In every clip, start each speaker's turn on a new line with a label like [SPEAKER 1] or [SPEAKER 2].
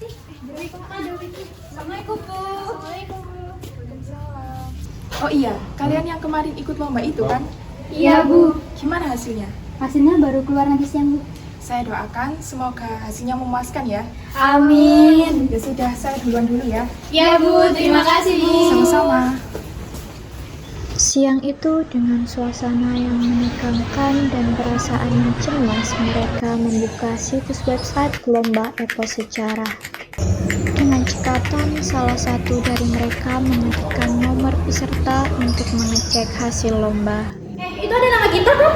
[SPEAKER 1] Assalamualaikum Bu. Assalamualaikum Bu. Waalaikumsalam.
[SPEAKER 2] Oh iya, kalian yang kemarin ikut lomba itu kan?
[SPEAKER 1] Iya Bu.
[SPEAKER 2] Gimana hasilnya?
[SPEAKER 1] Hasilnya baru keluar nanti siang Bu.
[SPEAKER 2] Saya doakan semoga hasilnya memuaskan ya.
[SPEAKER 1] Amin.
[SPEAKER 2] Ya sudah, saya duluan dulu ya.
[SPEAKER 1] Iya Bu, terima kasih Bu.
[SPEAKER 2] Sama-sama.
[SPEAKER 3] Siang itu dengan suasana yang menegangkan dan perasaannya cemas, mereka membuka situs website lomba epos sejarah. Dengan cekatan, salah satu dari mereka mengetikkan nomor peserta untuk mengecek hasil lomba.
[SPEAKER 1] Itu ada nama kita kan?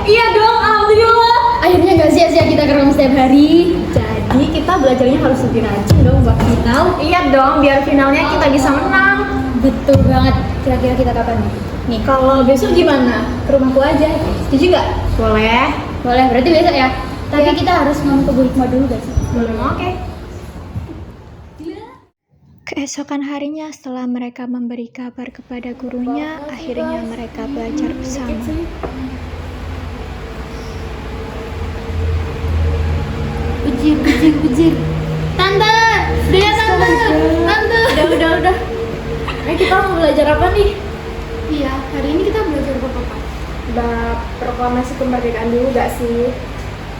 [SPEAKER 1] Iya dong, alhamdulillah. Akhirnya gak sia-sia kita kerja setiap hari. Jadi kita belajarnya harus lebih rajin dong buat final. Iya dong, biar finalnya kita bisa menang. Betul banget. Kira-kira kita kapan nih? Kalau besok gimana? Ke rumahku aja. Setuju gak? Boleh. Boleh, berarti besok ya? Tapi kita harus ngomong ke Bu Hikmah dulu gak sih? Boleh, oke.
[SPEAKER 3] Keesokan harinya setelah mereka memberi kabar kepada gurunya, akhirnya mereka belajar bersama.
[SPEAKER 1] Bujir. Tante, udah ya tante. Udah. Kita mau belajar apa nih? Iya, hari ini kita belajar apa?
[SPEAKER 2] Bab proklamasi kemerdekaan dulu gak sih?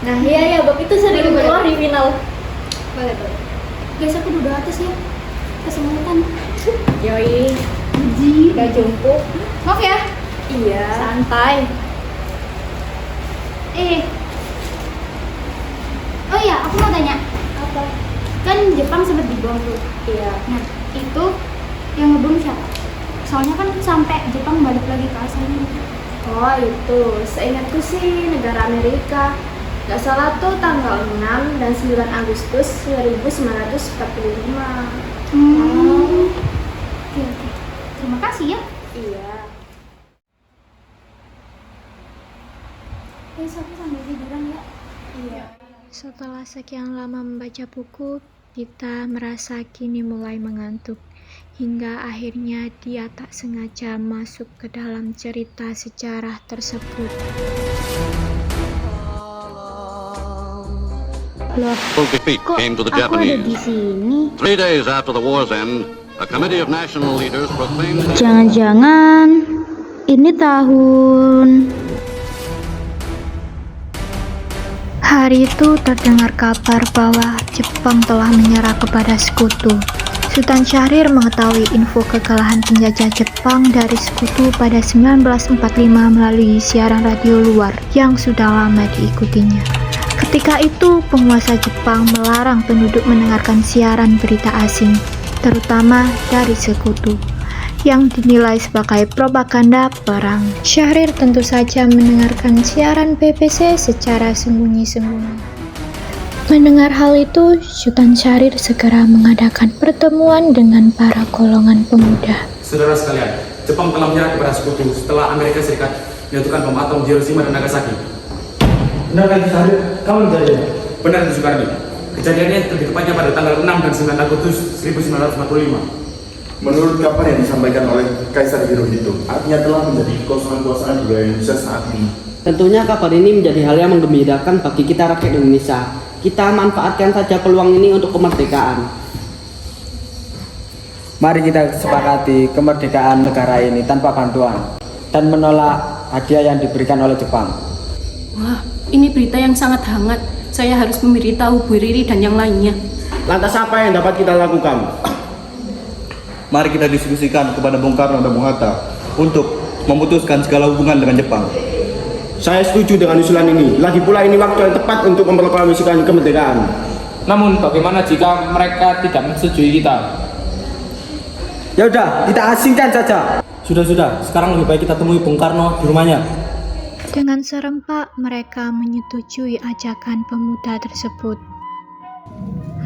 [SPEAKER 1] Nah iya, bab itu sering keluar di final. Boleh. Guys, aku duduk atas ya. Kesemutan.
[SPEAKER 2] Yoi,
[SPEAKER 1] Uji.
[SPEAKER 2] udah jemput.
[SPEAKER 1] Maaf ya.
[SPEAKER 2] Iya.
[SPEAKER 1] Santai. Oh iya, aku mau tanya.
[SPEAKER 2] Apa?
[SPEAKER 1] Kan Jepang sempat dibom tuh.
[SPEAKER 2] Iya.
[SPEAKER 1] Nah, itu yang ngebom siapa? Soalnya kan sampai Jepang balik lagi ke asalnya.
[SPEAKER 2] Oh itu, seingatku sih negara Amerika. Gak salah tuh tanggal 6 dan 9 Agustus 1945.
[SPEAKER 1] Oke. Terima kasih ya.
[SPEAKER 2] Iya.
[SPEAKER 1] Aku sambil tiduran ya.
[SPEAKER 2] Iya.
[SPEAKER 3] Setelah sekian lama membaca buku, Dita merasa kini mulai mengantuk. Hingga akhirnya dia tak sengaja masuk ke dalam cerita sejarah tersebut. Loh,
[SPEAKER 4] Defeat
[SPEAKER 3] kok
[SPEAKER 4] came to the
[SPEAKER 3] aku ada di
[SPEAKER 4] Japanese.
[SPEAKER 3] sini?
[SPEAKER 4] 3 days after the war's end, a committee of national leaders proclaimed
[SPEAKER 3] Jangan-jangan ini tahun... Hari itu terdengar kabar bahwa Jepang telah menyerah kepada sekutu. Sultan Syahrir mengetahui info kekalahan penjajah Jepang dari sekutu pada 1945 melalui siaran radio luar yang sudah lama diikutinya. Ketika itu, penguasa Jepang melarang penduduk mendengarkan siaran berita asing, terutama dari sekutu, yang dinilai sebagai propaganda perang. Syahrir tentu saja mendengarkan siaran BBC secara sembunyi-sembunyi. Mendengar hal itu, Sultan Syahrir segera mengadakan pertemuan dengan para golongan pemuda.
[SPEAKER 5] Saudara sekalian, Jepang telah menyerah kepada sekutu setelah Amerika Serikat menjatuhkan bom atom di Hiroshima dan Nagasaki.
[SPEAKER 6] Benar kan Syahrir? Kamu menjadinya?
[SPEAKER 5] Benar itu Soekarno. Kejadiannya lebih tepatnya pada tanggal 6 dan 9 Agustus 1945.
[SPEAKER 6] Menurut kabar yang disampaikan oleh Kaisar Hirohito, artinya telah menjadi kekuasaan budaya Indonesia saat ini.
[SPEAKER 7] Tentunya kabar ini menjadi hal yang menggembirakan bagi kita rakyat Indonesia. Kita manfaatkan saja peluang ini untuk kemerdekaan.
[SPEAKER 8] Mari kita sepakati kemerdekaan negara ini tanpa bantuan dan menolak hadiah yang diberikan oleh Jepang.
[SPEAKER 9] Wah, ini berita yang sangat hangat. Saya harus memberitahu Bu Riri dan yang lainnya.
[SPEAKER 10] Lantas apa yang dapat kita lakukan?
[SPEAKER 11] Mari kita diskusikan kepada Bung Karno dan Bung Hatta untuk memutuskan segala hubungan dengan Jepang.
[SPEAKER 10] Saya setuju dengan usulan ini. Lagi pula ini waktu yang tepat untuk memproklamasikan kemerdekaan.
[SPEAKER 12] Namun bagaimana jika mereka tidak menyetujui kita?
[SPEAKER 8] Ya udah, kita asingkan saja.
[SPEAKER 13] Sudah, sekarang lebih baik kita temui Bung Karno di rumahnya.
[SPEAKER 3] Dengan serempak mereka menyetujui ajakan pemuda tersebut.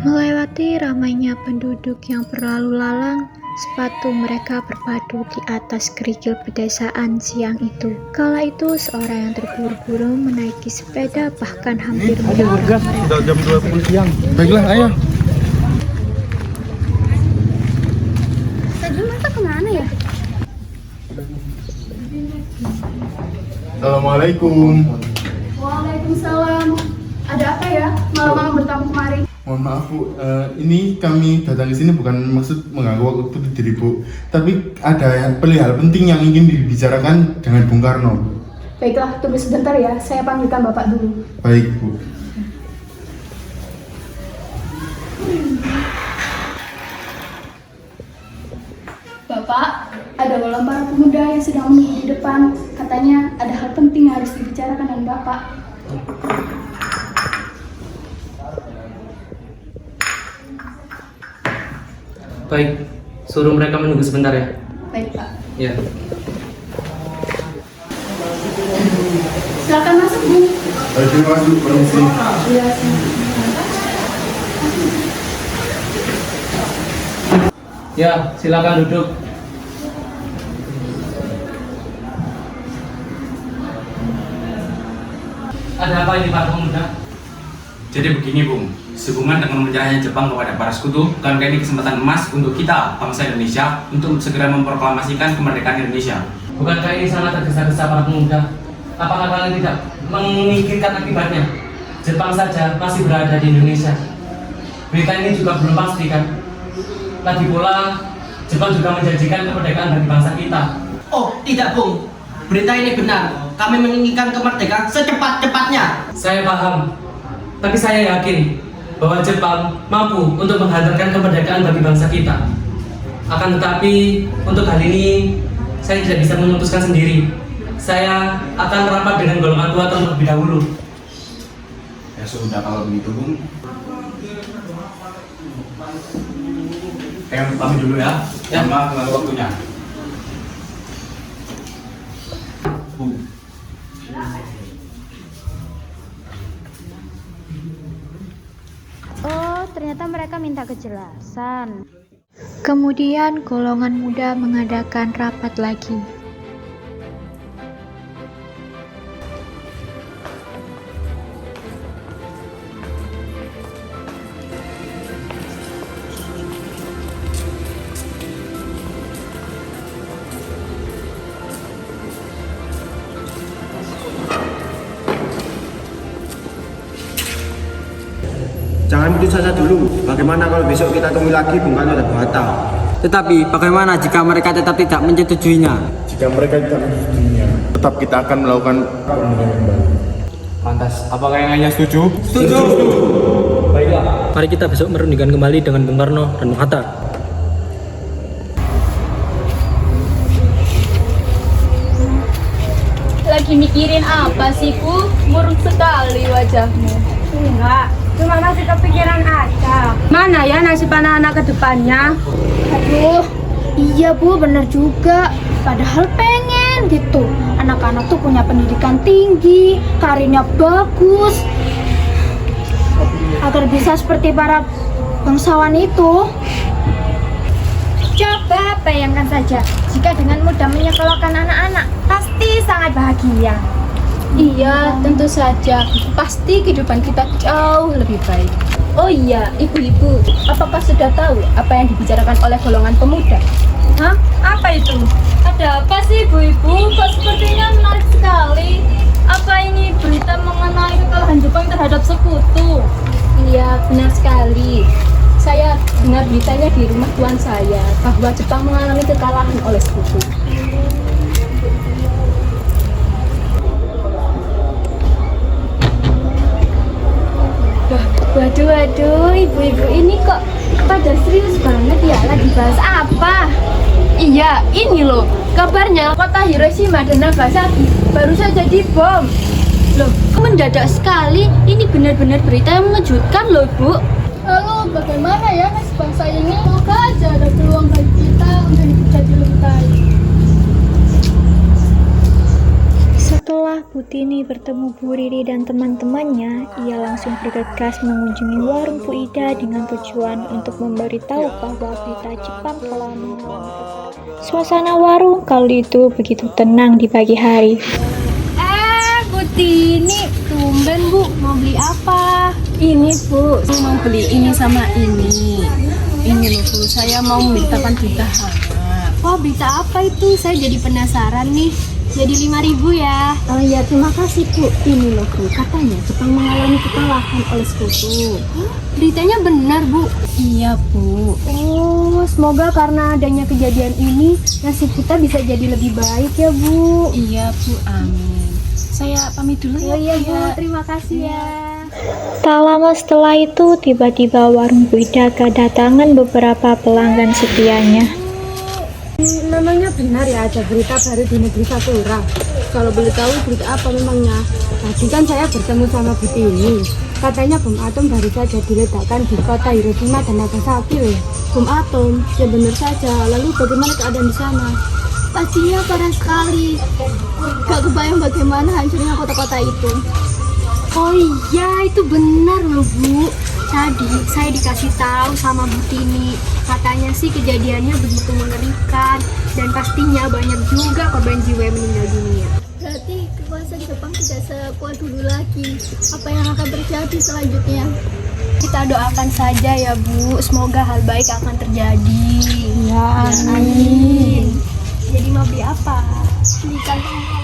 [SPEAKER 3] Melewati ramainya penduduk yang berlalu lalang, sepatu mereka berpadu di atas kerikil pedesaan siang itu. Kala itu seorang yang terburu-buru menaiki sepeda bahkan hampir menabrak mereka.
[SPEAKER 6] Sudah jam 20 siang. Baiklah, ayo.
[SPEAKER 1] Tadi mereka kemana ya?
[SPEAKER 6] Assalamualaikum.
[SPEAKER 1] Waalaikumsalam. Ada apa ya? Malam-malam bertamu kemari.
[SPEAKER 6] Mohon Maaf Bu, ini kami datang ke sini bukan maksud mengganggu waktu diri Bu, tapi ada hal penting yang ingin dibicarakan dengan Bung Karno.
[SPEAKER 2] Baiklah, tunggu sebentar ya, saya panggilkan Bapak dulu.
[SPEAKER 6] Baik Bu.
[SPEAKER 2] Bapak, ada golongan para pemuda yang sedang menunggu di depan. Katanya ada hal penting yang harus dibicarakan dengan Bapak.
[SPEAKER 7] Baik, suruh mereka menunggu sebentar ya.
[SPEAKER 2] Baik, Pak.
[SPEAKER 7] Ya.
[SPEAKER 2] Silakan masuk, Bu.
[SPEAKER 6] Ayo masuk, permisi.
[SPEAKER 2] Iya,
[SPEAKER 7] Ya, silakan duduk. Ada apa ini Pak Pemuda?
[SPEAKER 5] Jadi begini Bung, sehubungan dengan menyerahnya Jepang kepada para sekutu, bukankah ini kesempatan emas untuk kita, bangsa Indonesia, untuk segera memproklamasikan kemerdekaan Indonesia?
[SPEAKER 7] Bukankah ini sangat tergesa-gesa para pemuda? Apakah kalian tidak memikirkan akibatnya? Jepang saja masih berada di Indonesia. Berita ini juga belum pasti kan? Lagi pula, Jepang juga menjanjikan kemerdekaan bagi bangsa kita.
[SPEAKER 14] Oh, tidak Bung. Berita ini benar. Kami menginginkan kemerdekaan secepat-cepatnya.
[SPEAKER 7] Saya paham, tapi saya yakin bahwa Jepang mampu untuk menghantarkan kemerdekaan bagi bangsa kita. Akan tetapi, untuk hal ini, saya tidak bisa memutuskan sendiri. Saya akan merapat dengan golongan tua terlebih dahulu.
[SPEAKER 5] Ya sudah kalau begitu Bung. Kami dulu ya.
[SPEAKER 7] Ya.
[SPEAKER 5] Maaf mengganggu waktunya.
[SPEAKER 3] Oh, ternyata mereka minta kejelasan. Kemudian golongan muda mengadakan rapat lagi.
[SPEAKER 10] Jangan putus asa dulu. Bagaimana kalau besok kita temui lagi Bung Karno dan Bung Hatta?
[SPEAKER 8] Tetapi bagaimana jika mereka tetap tidak menyetujuinya?
[SPEAKER 6] Jika mereka tidak menyetujuinya, tetap kita akan melakukan pemilihan kembali.
[SPEAKER 12] Lantas, apakah yang hanya setuju?
[SPEAKER 8] Setuju.
[SPEAKER 13] Baiklah, mari kita besok merundingkan kembali dengan Bung Karno dan Bung Hatta.
[SPEAKER 1] Lagi mikirin apa sih, Bu? Murung sekali wajahmu.
[SPEAKER 2] Enggak, cuma masih kepikiran aja. Mana ya nasib anak-anak ke depannya? Aduh, iya Bu, bener juga. Padahal pengen gitu. Anak-anak tuh punya pendidikan tinggi, karirnya bagus. Agar bisa seperti para bangsawan itu. Coba bayangkan saja, jika dengan mudah menyekolahkan anak-anak, pasti sangat bahagia.
[SPEAKER 1] Iya, tentu saja. Pasti kehidupan kita jauh lebih baik. Oh iya, ibu-ibu, apakah sudah tahu apa yang dibicarakan oleh golongan pemuda? Hah? Apa itu? Ada apa sih ibu-ibu? Kok sepertinya menarik sekali. Apa ini berita mengenai kekalahan Jepang terhadap sekutu? Iya, benar sekali. Saya dengar beritanya di rumah tuan saya bahwa Jepang mengalami kekalahan oleh sekutu.
[SPEAKER 2] Waduh, ibu-ibu ini kok pada serius banget ya, lagi bahas apa?
[SPEAKER 1] Iya, ini loh, kabarnya kota Hiroshima dan Nagasaki baru saja dibom. Loh, mendadak sekali, ini benar-benar berita yang mengejutkan loh, Bu.
[SPEAKER 2] Lalu bagaimana ya nasib bangsa ini? Semoga aja ada peluang bagi kita untuk hidup jadi lebih baik.
[SPEAKER 3] Setelah Butini bertemu Bu Riri dan teman-temannya, ia langsung bergegas mengunjungi warung Bu Ida dengan tujuan untuk memberitahu bahwa berita Jepang telah mengalami kekalahan. Suasana warung kali itu begitu tenang di pagi hari.
[SPEAKER 1] Butini, tumben Bu, mau beli apa?
[SPEAKER 9] Ini Bu, saya mau beli ini sama ini. Ini loh Bu, saya mau memberitakan berita hangat.
[SPEAKER 1] Wah, berita apa itu? Saya jadi penasaran nih. Jadi 5.000 ya.
[SPEAKER 9] Oh iya, terima kasih Bu. Ini loh Bu, katanya Jepang mengalami kekalahan oleh sekutu.
[SPEAKER 2] beritanya benar, Bu?
[SPEAKER 9] Iya, Bu.
[SPEAKER 2] Oh, semoga karena adanya kejadian ini nasib kita bisa jadi lebih baik ya, Bu.
[SPEAKER 9] Iya, Bu. Amin. Saya pamit dulu ya.
[SPEAKER 2] Oh iya, Bu. Terima kasih ya.
[SPEAKER 3] Tak lama setelah itu, tiba-tiba warung Bu Ida kedatangan beberapa pelanggan setianya.
[SPEAKER 2] Memangnya benar ya ada berita baru di negeri Sakura? Kalau boleh tahu berita apa memangnya? Tadi kan saya bertemu sama Bu Tini. Katanya bom atom baru saja diledakkan di kota Hiroshima dan Nagasaki loh. Bom atom? Ya benar saja. Lalu bagaimana keadaan di sana? Pastinya parah sekali. Gak kebayang bagaimana hancurnya kota-kota itu. Oh iya, itu benar loh, Bu. Tadi saya dikasih tahu sama Bu Tini, katanya sih kejadiannya begitu mengerikan dan pastinya banyak juga korban jiwa yang meninggal dunia. Berarti kekuasaan Jepang tidak sekuat dulu lagi. Apa yang akan terjadi selanjutnya? Kita doakan saja ya, Bu. Semoga hal baik akan terjadi. Ya, amin. Jadi mau beli apa? Beli kantong.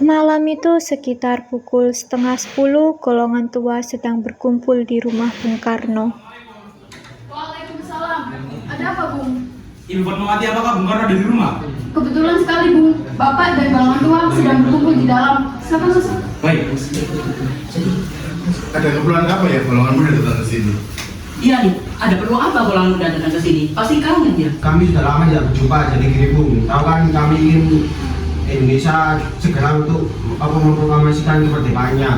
[SPEAKER 3] Malam itu sekitar pukul 9:30, golongan tua sedang berkumpul di rumah Bung Karno.
[SPEAKER 1] Waalaikumsalam. Ada apa, Bung?
[SPEAKER 5] Ibu Fatmawati, apakah Bung Karno ada di rumah?
[SPEAKER 1] Kebetulan sekali, Bung. Bapak dan golongan tua sedang berkumpul di dalam. Silakan masuk.
[SPEAKER 5] Baik.
[SPEAKER 6] Ada keperluan apa ya golongan muda datang ke sini?
[SPEAKER 14] Iya nih, ada perlu apa golongan muda datang ke sini? Pasti kangen ya.
[SPEAKER 10] Kami sudah lama tidak berjumpa, jadi gini Bung. Tahu kan kami ingin Indonesia segera untuk memproklamasikan kemerdekaannya.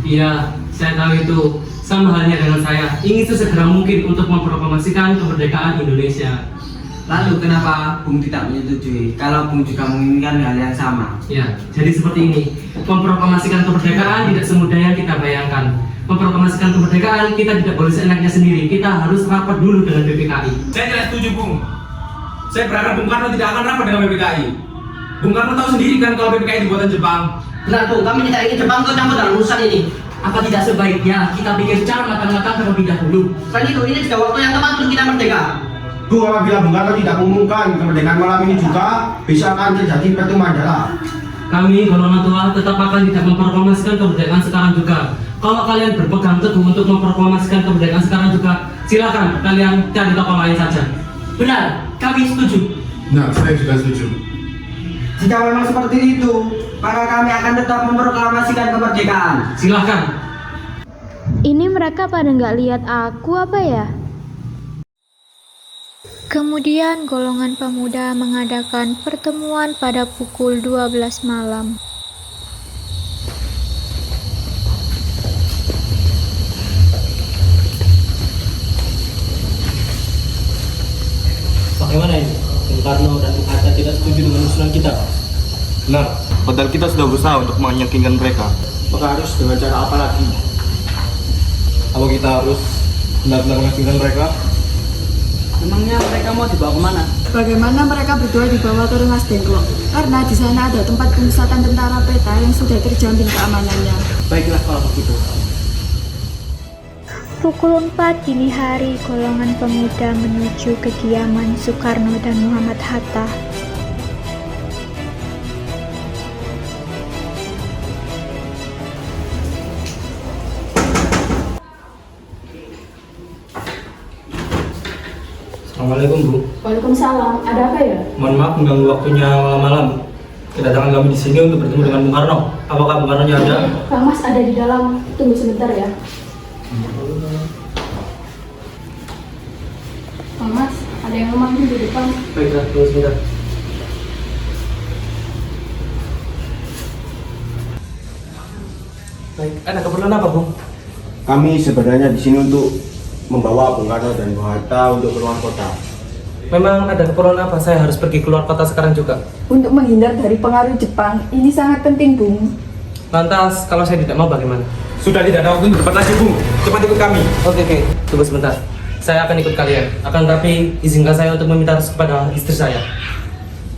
[SPEAKER 7] Iya, saya tahu itu. Sama halnya dengan saya, ingin sesegera mungkin untuk memproklamasikan kemerdekaan Indonesia.
[SPEAKER 8] Lalu kenapa Bung tidak menyetujui kalau Bung juga menginginkan hal yang sama?
[SPEAKER 7] Ya, jadi seperti ini. Memproklamasikan kemerdekaan tidak semudah yang kita bayangkan. Memproklamasikan kemerdekaan kita tidak boleh seenaknya sendiri. Kita harus rapat dulu dengan PPKI.
[SPEAKER 5] Saya tidak setuju, Bung. Saya berharap Bung Karno tidak akan rapat dengan PPKI. Bung Karno tahu sendiri kan kalau PPKI itu buatan Jepang.
[SPEAKER 14] Benar, Bung. Kami tidak ingin Jepang ikut campur dalam urusan ini.
[SPEAKER 7] Apa tidak sebaiknya kita pikir secara matang-matang terlebih dahulu?
[SPEAKER 14] Selain itu, ini juga waktu yang tepat untuk kita merdeka.
[SPEAKER 10] Bu, apabila Bung Karno tidak mengumumkan kemerdekaan malam ini juga, bisa akan terjadi pertemuan darah.
[SPEAKER 7] Kami golongan tua tetap akan tidak memproklamasikan kemerdekaan sekarang juga. Kalau kalian berpegang teguh untuk memproklamasikan kemerdekaan sekarang juga, silakan kalian cari tokoh lain saja.
[SPEAKER 14] Benar, kami setuju.
[SPEAKER 6] Nah, saya juga setuju.
[SPEAKER 8] Jika memang seperti itu, maka kami akan tetap memproklamasikan kemerdekaan.
[SPEAKER 7] Silakan.
[SPEAKER 2] Ini mereka pada nggak lihat aku apa ya?
[SPEAKER 3] Kemudian golongan pemuda mengadakan pertemuan pada pukul 12 malam.
[SPEAKER 13] Bagaimana ini? Bung Karno dan Bung Hatta tidak setuju dengan usulan kita.
[SPEAKER 11] Benar, padahal kita sudah berusaha untuk meyakinkan mereka.
[SPEAKER 10] Maka harus dengan cara apa lagi?
[SPEAKER 11] Apa kita harus benar-benar meyakinkan mereka?
[SPEAKER 14] Memangnya mereka mau dibawa kemana?
[SPEAKER 1] Bagaimana mereka berdua dibawa ke rumah Dengklok? Karena di sana ada tempat pemusatan tentara peta yang sudah terjamin keamanannya.
[SPEAKER 14] Baiklah kalau begitu.
[SPEAKER 3] Pukul 4 dini hari, golongan pemuda menuju kediaman Soekarno dan Muhammad Hatta.
[SPEAKER 13] Assalamualaikum, Bu.
[SPEAKER 1] Waalaikumsalam. Ada apa ya?
[SPEAKER 13] Mohon maaf mengganggu waktunya malam. Kedatangan kami di sini untuk bertemu dengan Bung Karno. Apakah Bung Karno ada?
[SPEAKER 1] Kang Mas ada di dalam. Tunggu sebentar ya. Kang Mas, ada yang memanggil di depan.
[SPEAKER 13] Baiklah, tunggu sebentar. Baik, ada keperluan apa, Bung?
[SPEAKER 10] Kami sebenarnya di sini untuk membawa Bung Karno dan Bung Hatta untuk keluar kota.
[SPEAKER 13] Memang ada keperluan apa? Saya harus pergi keluar kota sekarang juga.
[SPEAKER 1] Untuk menghindar dari pengaruh Jepang, ini sangat penting, Bung.
[SPEAKER 13] Lantas, kalau saya tidak mau bagaimana?
[SPEAKER 5] Sudah tidak ada waktu untuk debat lagi, Bung. Cepat ikut kami.
[SPEAKER 13] Oke, tunggu sebentar. Saya akan ikut kalian. Akan tapi izinkan saya untuk meminta restu kepada istri saya.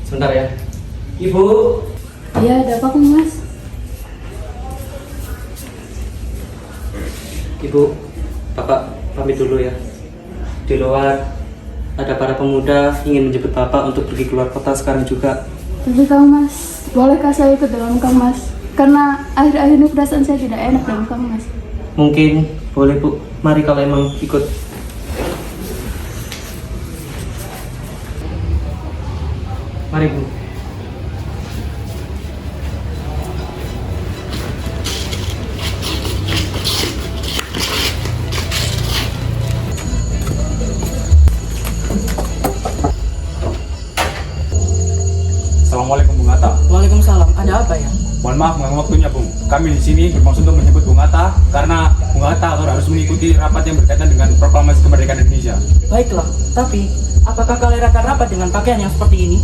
[SPEAKER 13] Sebentar ya. Ibu.
[SPEAKER 1] Iya, ada apa, Kang Mas?
[SPEAKER 7] Ibu, Bapak pamit dulu ya. Di luar ada para pemuda ingin menjemput Bapak untuk pergi keluar kota sekarang juga.
[SPEAKER 1] Tapi Kang Mas, bolehkah saya ikut dalam Kang Mas? Karena akhir-akhir ini perasaan saya tidak enak dalam Kang Mas.
[SPEAKER 7] Mungkin
[SPEAKER 13] Boleh Bu, mari kalau emang ikut. Mari Bu.
[SPEAKER 12] Assalamualaikum Bung Hatta.
[SPEAKER 9] Waalaikumsalam. Ada apa ya?
[SPEAKER 12] Mohon maaf mengganggu waktunya Bung. Kami di sini bermaksud untuk menyebut Bung Hatta karena Bung Hatta harus mengikuti rapat yang berkaitan dengan proklamasi kemerdekaan Indonesia.
[SPEAKER 9] Baiklah, tapi apakah kalian akan rapat dengan pakaian yang seperti ini?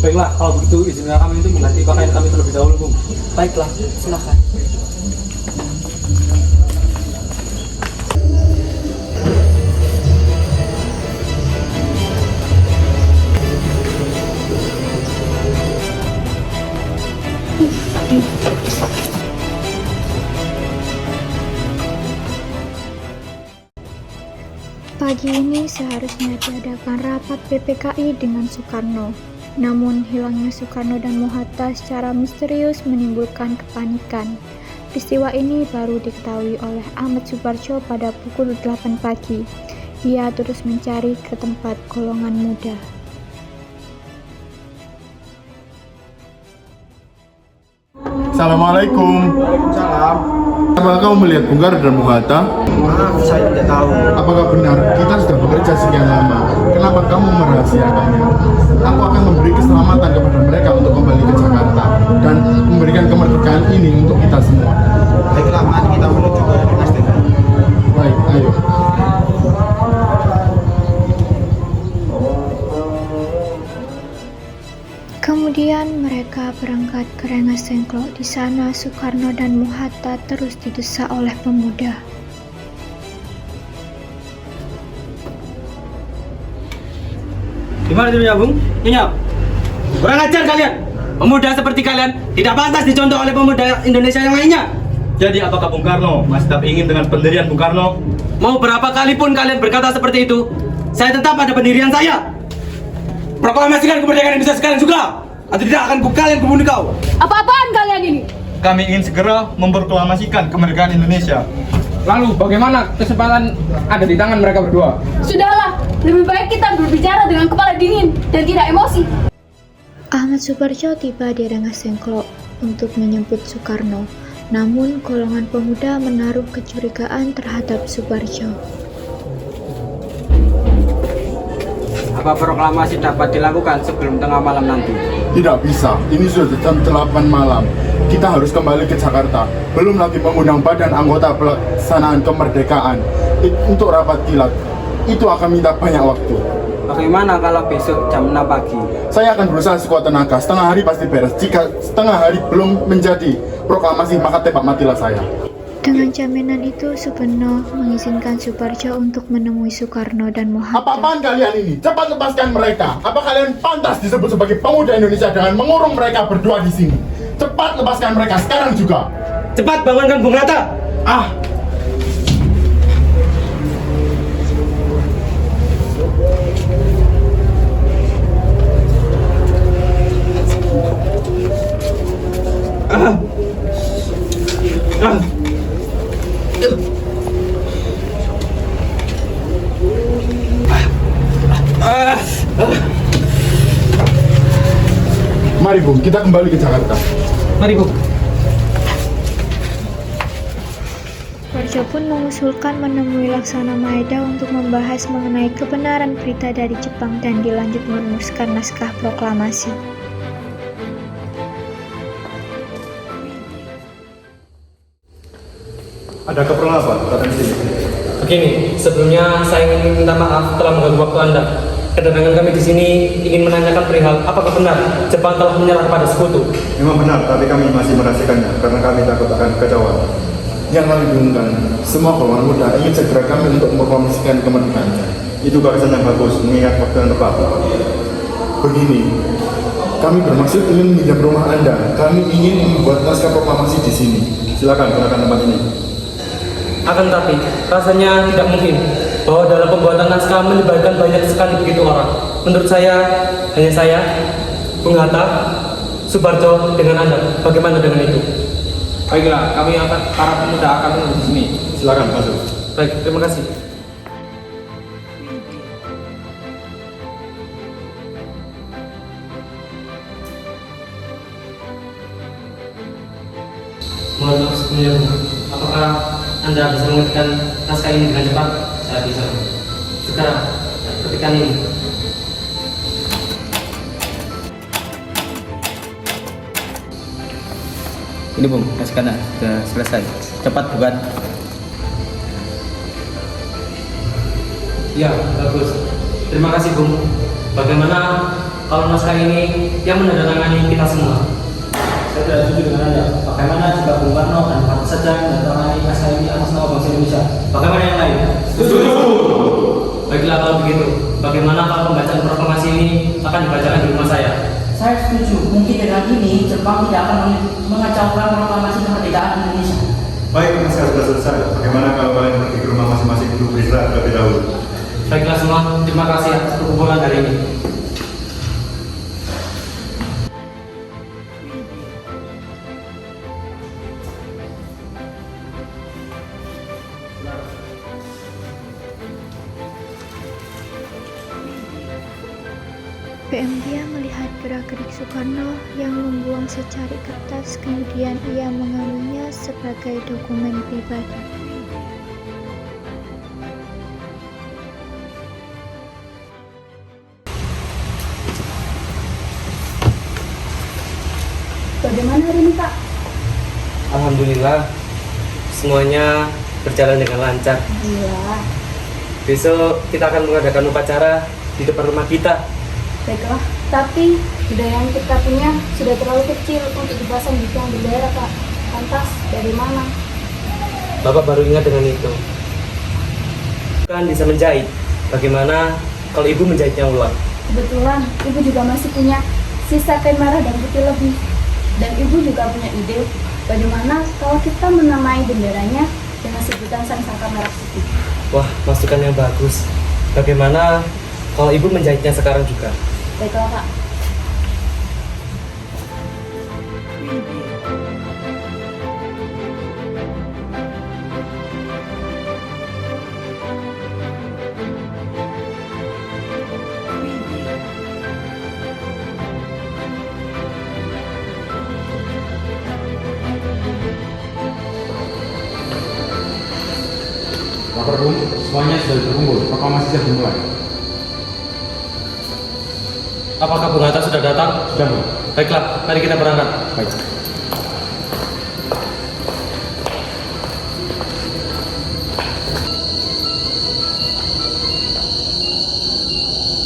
[SPEAKER 12] Baiklah, kalau begitu izinkan kami untuk mengganti pakaian kami terlebih dahulu Bung.
[SPEAKER 9] Baiklah, silakan.
[SPEAKER 3] Pagi ini seharusnya diadakan rapat PPKI dengan Soekarno. Namun hilangnya Soekarno dan Mohatta secara misterius menimbulkan kepanikan. Peristiwa ini baru diketahui oleh Ahmad Suparjo pada pukul 8 pagi. Ia terus mencari ke tempat golongan muda.
[SPEAKER 6] Assalamualaikum.
[SPEAKER 10] Waalaikumsalam.
[SPEAKER 6] Apakah kamu melihat Bung Karno dan Bung Hatta?
[SPEAKER 10] Maaf, saya tidak tahu.
[SPEAKER 6] Apakah benar kita sudah bekerja sekian lama? Kenapa kamu merahasiakannya? Aku akan memberi keselamatan kepada mereka untuk kembali ke Jakarta dan memberikan kemerdekaan ini untuk kita semua.
[SPEAKER 10] Baiklah, mari kita menuju ke Nasdem.
[SPEAKER 6] Baik, ayo.
[SPEAKER 3] Kemudian mereka berangkat ke Rengas Dengklok. Di sana Soekarno dan Mohatta terus didesak oleh pemuda.
[SPEAKER 14] Gimana dulunya Bung? Nyonya, kurang ajar kalian. Pemuda seperti kalian tidak pantas dicontoh oleh pemuda Indonesia yang lainnya.
[SPEAKER 11] Jadi apakah Bung Karno masih tetap ingin dengan pendirian Bung Karno?
[SPEAKER 14] Mau berapa kali pun kalian berkata seperti itu, saya tetap pada pendirian saya. Proklamasikan kemerdekaan Indonesia sekarang juga, atau tidak akan kalian kubunuh kau.
[SPEAKER 2] Apa-apaan kalian ini?
[SPEAKER 11] Kami ingin segera memproklamasikan kemerdekaan Indonesia.
[SPEAKER 12] Lalu bagaimana kesempatan ada di tangan mereka berdua?
[SPEAKER 2] Sudahlah, lebih baik kita berbicara dengan kepala dingin dan tidak emosi.
[SPEAKER 3] Ahmad Suparjo tiba di Rengas Dengklok untuk menjemput Soekarno. Namun golongan pemuda menaruh kecurigaan terhadap Suparjo.
[SPEAKER 8] Apa proklamasi dapat dilakukan sebelum tengah malam nanti?
[SPEAKER 6] Tidak bisa, ini sudah jam 8 malam. Kita harus kembali ke Jakarta. Belum lagi mengundang badan anggota pelaksanaan kemerdekaan untuk rapat kilat. Itu akan minta banyak waktu.
[SPEAKER 8] Bagaimana kalau besok jam 6 pagi?
[SPEAKER 6] Saya akan berusaha sekuat tenaga. Setengah hari pasti beres. Jika setengah hari belum menjadi proklamasi, maka tembak matilah saya.
[SPEAKER 3] Dengan jaminan itu, Suparno mengizinkan Suparjo untuk menemui Soekarno dan Mohatta.
[SPEAKER 6] Apa-apaan kalian ini? Cepat lepaskan mereka. Apa kalian pantas disebut sebagai pemuda Indonesia dengan mengurung mereka berdua di sini? Cepat lepaskan mereka sekarang juga.
[SPEAKER 14] Cepat bangunkan Bung Hatta.
[SPEAKER 6] Mari Bung, kita kembali ke Jakarta.
[SPEAKER 14] Mari Bung.
[SPEAKER 3] Suparjo pun mengusulkan menemui Laksana Maeda untuk membahas mengenai kebenaran berita dari Jepang dan dilanjut merumuskan naskah proklamasi.
[SPEAKER 11] Ada keperluan apa? Datang sini.
[SPEAKER 13] Begini, sebelumnya saya ingin minta maaf telah mengganggu waktu Anda. Kedatangan kami di sini ingin menanyakan perihal apakah benar Jepang telah menyerah kepada sekutu.
[SPEAKER 11] Memang benar, tapi kami masih merahasiakannya karena kami takut akan kekacauan.
[SPEAKER 6] Jangan dibingungkan. Semua golongan muda ingin segera kami untuk mempromosikan kemerdekaannya.
[SPEAKER 11] Itu gagasan yang bagus, mengingat waktu yang tepat.
[SPEAKER 6] Begini, kami bermaksud ingin meminjam rumah Anda. Kami ingin membuat naskah proklamasi di sini.
[SPEAKER 11] Silakan gunakan tempat ini.
[SPEAKER 13] Akan tapi, rasanya tidak mungkin bahwa dalam pembuatan naskah melibatkan banyak sekali begitu orang. Menurut saya, hanya saya, Bung Hatta, Suparjo dengan Anda. Bagaimana dengan itu? Baiklah, kami akan para pemuda akan menunggu di sini.
[SPEAKER 11] Silakan masuk.
[SPEAKER 13] Baik, terima kasih. Mohon maaf sebelumnya, Bu. Apakah Anda bisa mengetikkan naskah ini dengan cepat? Saya bisa. Sekarang, ketikkan ini.
[SPEAKER 8] Ini Bung, naskahnya sudah selesai. Cepat bukan?
[SPEAKER 13] Ya, bagus. Terima kasih, Bung. Bagaimana kalau naskah ini yang menandatangani kita semua?
[SPEAKER 7] Saya tidak setuju dengan Anda. Bagaimana jika Bung Karno dan Pak saja menandatangani naskah ini atas nama bangsa Indonesia? Bagaimana yang lain?
[SPEAKER 11] Setuju.
[SPEAKER 13] Baiklah kalau begitu. Bagaimana kalau pembacaan proklamasi ini akan dibacakan di rumah saya?
[SPEAKER 15] Saya setuju. Mungkin dengan ini Jepang tidak akan mengacaukan proklamasi kemerdekaan Indonesia.
[SPEAKER 11] Baik, naskah sudah selesai. Bagaimana kalau kalian pergi ke rumah masing-masing untuk beristirahat terlebih dahulu?
[SPEAKER 13] Baiklah semua, terima kasih atas perkumpulan hari ini.
[SPEAKER 3] PMDA melihat gerak-gerik Soekarno yang membuang secari kertas, kemudian ia mengambilnya sebagai dokumen pribadi.
[SPEAKER 2] Bagaimana hari ini, Pak?
[SPEAKER 13] Alhamdulillah, semuanya berjalan dengan lancar.
[SPEAKER 2] Alhamdulillah.
[SPEAKER 13] Besok kita akan mengadakan upacara di depan rumah kita.
[SPEAKER 2] Baiklah, tapi budaya yang kita punya sudah terlalu kecil untuk dipasang di tiang bendera, Pak. Lantas, dari mana?
[SPEAKER 13] Bapak baru ingat dengan itu. Kan bisa menjahit. Bagaimana kalau ibu menjahitnya ulang?
[SPEAKER 2] Kebetulan, ibu juga masih punya sisa kain merah dan putih lebih. Dan ibu juga punya ide, bagaimana kalau kita menamai benderanya dengan sebutan Sang Saka Merah Putih.
[SPEAKER 13] Wah, masukan yang bagus. Bagaimana kalau ibu menjahitnya sekarang juga?
[SPEAKER 2] Baiklah, Pak.
[SPEAKER 12] Lapor Bung, semuanya sudah terkumpul. Proklamasi sudah dimulai.
[SPEAKER 13] Apakah Bung Hatta sudah datang?
[SPEAKER 12] Sudah, Bung.
[SPEAKER 13] Baiklah, mari kita berangkat.
[SPEAKER 12] Baik.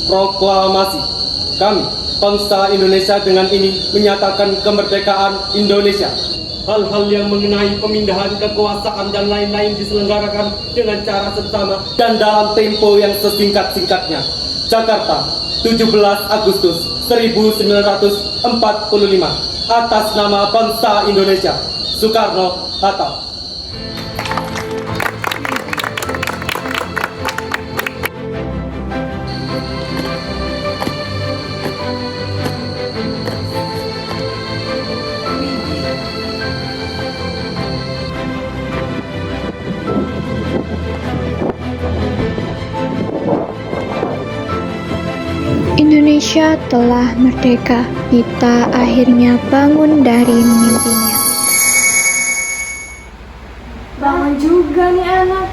[SPEAKER 14] Proklamasi. Kami, bangsa Indonesia dengan ini menyatakan kemerdekaan Indonesia. Hal-hal yang mengenai pemindahan kekuasaan dan lain-lain diselenggarakan dengan cara seksama dan dalam tempo yang sesingkat-singkatnya. Jakarta, 17 Agustus 1945, atas nama bangsa Indonesia. Soekarno-Hatta.
[SPEAKER 3] Indonesia telah merdeka. Kita akhirnya bangun dari mimpinya.
[SPEAKER 2] Bangun juga nih anak.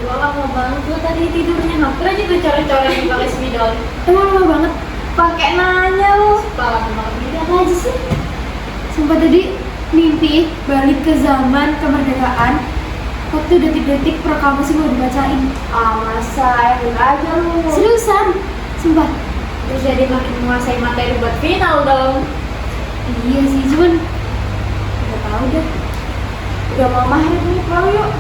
[SPEAKER 1] Gua lama banget gua tadi tidurnya, hampir aja tuh coret-coret pakai spidol.
[SPEAKER 2] Emang lama banget pakai nanya lu.
[SPEAKER 1] Lama banget gitu apa aja sih?
[SPEAKER 2] Sumpah tadi mimpi balik ke zaman kemerdekaan. Waktu detik-detik proklamasi mau dibacain.
[SPEAKER 1] Ah masa ya aja lu.
[SPEAKER 2] Seriusan? Sumpah.
[SPEAKER 1] Terus jadi makin menguasai materi buat final dong.
[SPEAKER 2] Iya sih, cuman nggak tahu deh. Udah mau maghrib nih, pulang yuk.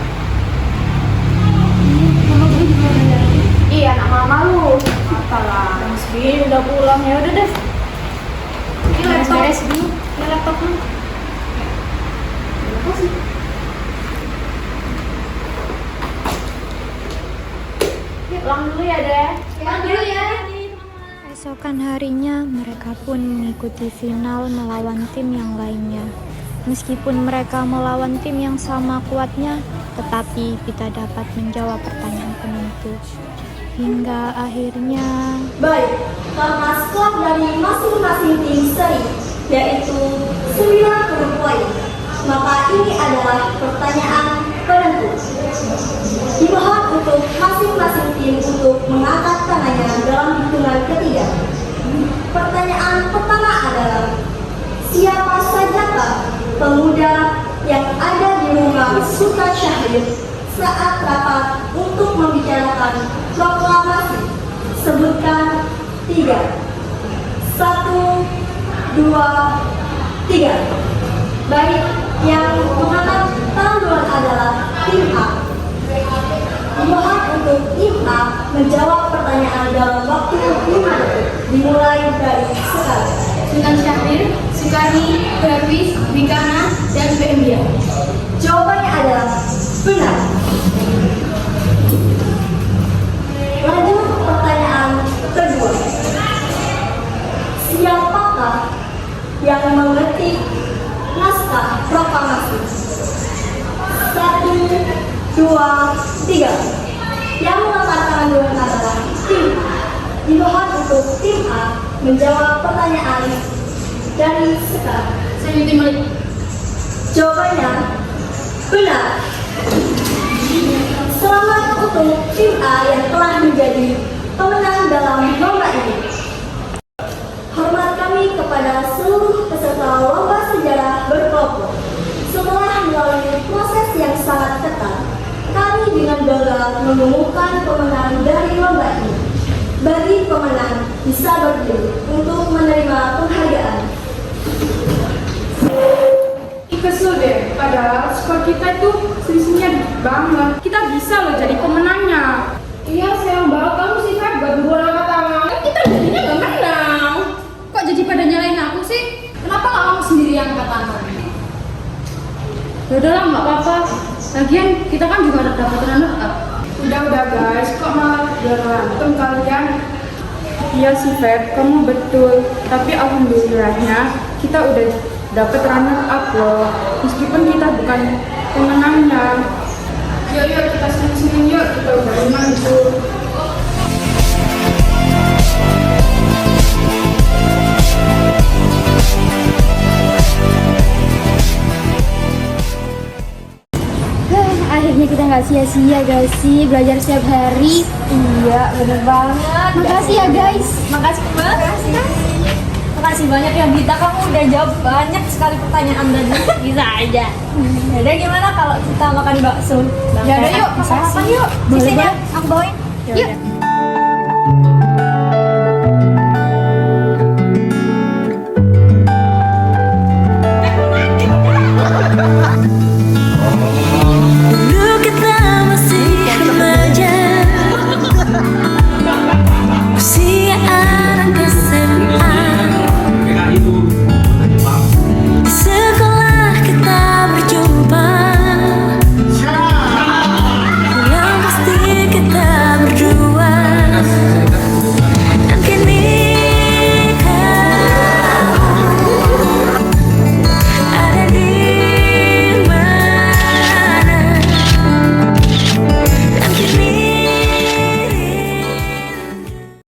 [SPEAKER 2] Mama gue juga udah jalan.
[SPEAKER 1] Iya, anak mama lu.
[SPEAKER 2] Apalah.
[SPEAKER 1] Jam segini udah pulang, ya udah deh. Ini laptop.
[SPEAKER 2] Beres dulu.
[SPEAKER 1] Ini laptop lu. Apa sih? Pulang dulu ya, Deh. Pulang dulu ya.
[SPEAKER 3] Esokan harinya, mereka pun mengikuti final melawan tim yang lainnya. Meskipun mereka melawan tim yang sama kuatnya, tetapi Pita dapat menjawab pertanyaan penentu. Hingga akhirnya...
[SPEAKER 2] Baik, karena skor dari masing-masing tim seri, yaitu 90 poin, maka ini adalah pertanyaan penentu. Dimohon untuk masing-masing tim untuk mengangkat tangannya dalam hitungan ketiga. Pertanyaan pertama adalah, siapa sajakah pemuda yang ada di rumah Sultan Syahrir saat rapat untuk membicarakan proklamasi? Sebutkan 3. 1, 2, 3. Baik, yang mengangkat tangan duluan adalah tim A. Mohon untuk tim A menjawab pertanyaan dalam waktu 5 detik, dimulai dari sekarang.
[SPEAKER 1] Sultan Syahrir, Sukarni, Perwis, Bikana, dan Bembia.
[SPEAKER 2] Jawabannya adalah benar. Lanjut pertanyaan kedua. Siapakah yang mengetik naskah proklamasi? 1, 2, 3. Yang mengangkat tangan duluan adalah tim A. Dimohon untuk tim A menjawab pertanyaan dari sekarang. Jawabannya benar. Selamat untuk tim A yang telah menjadi pemenang dalam lomba ini. Hormat kami kepada seluruh peserta lomba sejarah berkelompok. Setelah melalui proses yang sangat ketat, kami dengan bangga mengumumkan pemenang dari lomba ini. Bagi pemenang bisa berdiri untuk menerima penghargaan. Kesel deh, padahal skor kita itu selisihnya banget. Kita bisa loh jadi pemenangnya. Iya, sayang banget kamu sih Feb, gak duluan angkat tangan. Kan kita jadinya gak menang.
[SPEAKER 1] Kok jadi pada nyalain aku sih? Kenapa gak kamu sendiri yang angkat tangan?
[SPEAKER 2] Yaudahlah, gak apa-apa. Lagian kita kan juga udah dapat runner up. Udah guys, kok malah berantem kalian? Iya sih Feb, kamu betul. Tapi alhamdulillahnya kita udah dapat runner up loh. Meskipun kita bukan pemenangnya. Yuk kita senyum-senyum yuk, kita udah menang itu.
[SPEAKER 3] Akhirnya kita nggak sia-sia guys sih belajar setiap hari.
[SPEAKER 1] Iya, bener banget.
[SPEAKER 3] Makasih ya guys.
[SPEAKER 1] Makasih banget. Makasih banyak ya Bita, kamu udah jawab banyak sekali pertanyaan tadi. Bisa aja. Yaudah, gimana kalau kita makan bakso?
[SPEAKER 2] Yaudah yuk, makan yuk.
[SPEAKER 3] Boleh, aku bawain.
[SPEAKER 1] Yuk.